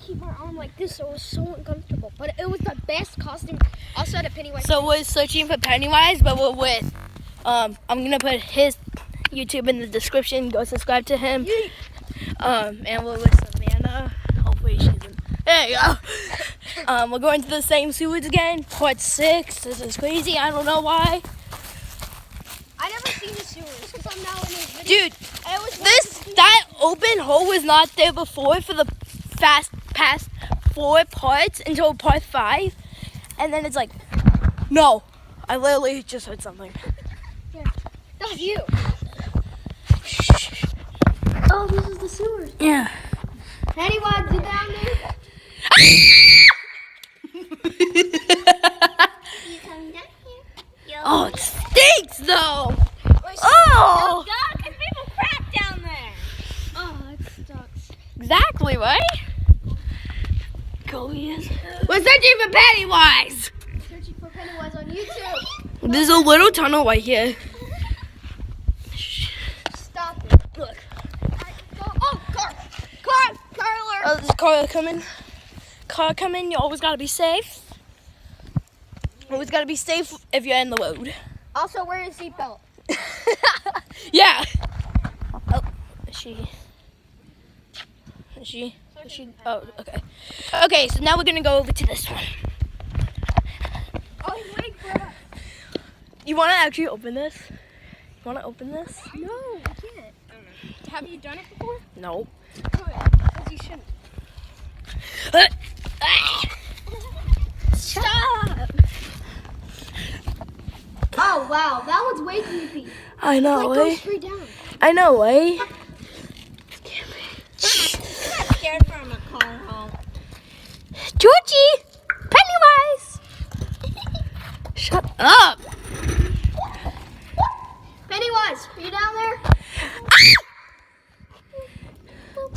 keep my arm like this, so it was so uncomfortable. But it was the best costume. Also at a Pennywise. So we're searching for Pennywise, but we're with. I'm gonna put his YouTube in the description. Go subscribe to him. And we're with Savannah. Hopefully she's in. There you go. We're going to the same sewers again. Part 6. This is crazy. I don't know why. I never seen the sewers because I'm now in this video. Dude, that open hole was not there before for the past 4 parts until part 5, and then it's like, no, I literally just heard something. Yeah, that was you. Shh. Oh, this is the sewers. Yeah. Pennywise, get down there. Oh, it stinks though. Oh God, because people crap down there. Oh, it sucks. Exactly, right? Go yes. We're searching for Pennywise. Searching for Pennywise on YouTube. There's a little tunnel right here. Stop it. Look. Oh, car alert. Oh, there's a car coming. Car coming. You always gotta be safe. Always gotta be safe if you're in the road. Also, wear your seatbelt. Yeah. Oh, is she? Oh, okay. Okay, so now we're gonna go over to this one. Oh, he's waiting for us. You wanna actually open this? You wanna open this? No, I can't. Have you done it before? No. Good, because you shouldn't. Stop! Oh, wow, that one's way creepy. I know, Like, go eh? straight down. I know, eh? I'm not scared from a car home. Georgie! Pennywise! Shut up! Pennywise, are you down there?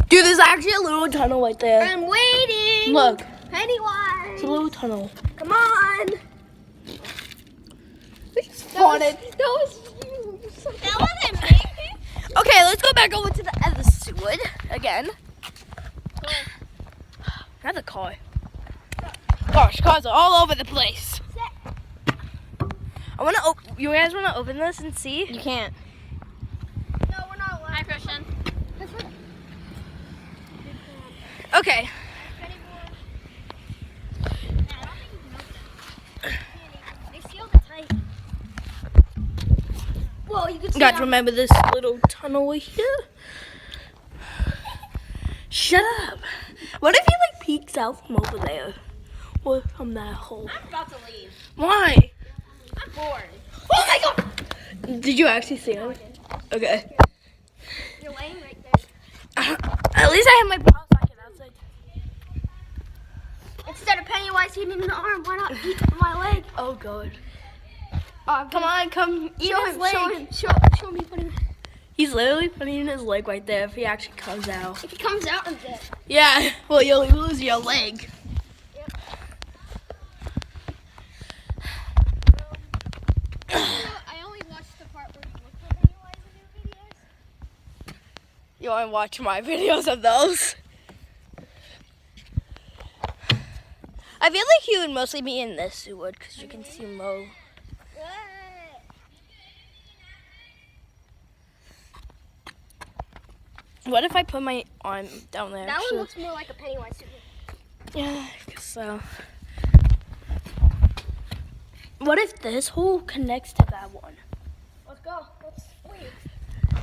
Dude, there's actually a little tunnel right there. I'm waiting. Look, Pennywise. it's a little tunnel. Come on. That wasn't me. Okay, let's go back over to the other sewer again. Another car. Gosh, cars are all over the place. You guys want to open this and see? You can't. No, we're not allowed. Hi, Christian. Okay. They sealed it tight. Whoa, you can see Guys, remember this little tunnel right here? Shut up. What if he like peeks out from over there? Or from that hole? I'm about to leave. Why? I'm bored. Oh my god! Did you actually see him? Okay. You're laying right there. At least I have my power socket outside. Instead of Pennywise eating an arm, why not eat my leg? Oh god. Come on, come eat show his him, leg. show me putting. He's literally putting his leg right there if he actually comes out. If he comes out, I'm dead. Yeah, well you'll lose your leg. Yep. I only watched the part where you look for Pennywise in your videos. You want to watch my videos of those? I feel like he would mostly be in this sewer because you can see him low. What if I put my arm down there? That one looks more like a Pennywise suit. Yeah, I guess so. What if this hole connects to that one? Let's go. Let's wait.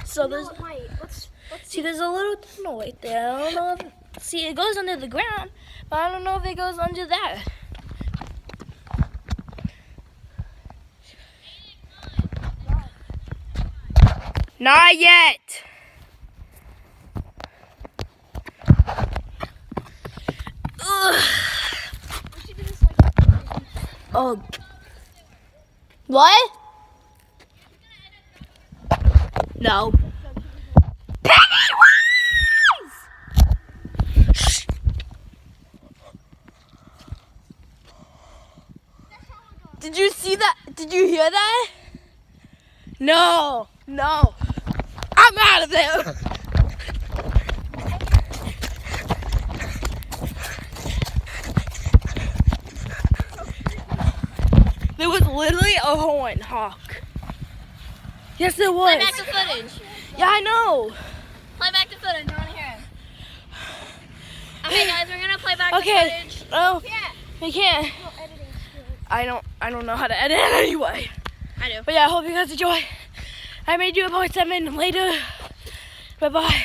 So No, there's it might. Let's see there's a little tunnel right there. I don't know if see it goes under the ground, but I don't know if it goes under that. Not yet. Ugh. We should do this like. Oh. What? No. Pennywise! Shh. Did you see that? Did you hear that? No. No. I'm out of there. literally a honk. Yes, it was. Play back the footage. Yeah, I know. Play back the footage. I want to hear it. Okay, guys, we're gonna play back the Okay. footage. Oh, Yeah. we can't. I don't know how to edit it anyway. I do. But yeah, I hope you guys enjoy. I may do a part 7 later. Bye bye.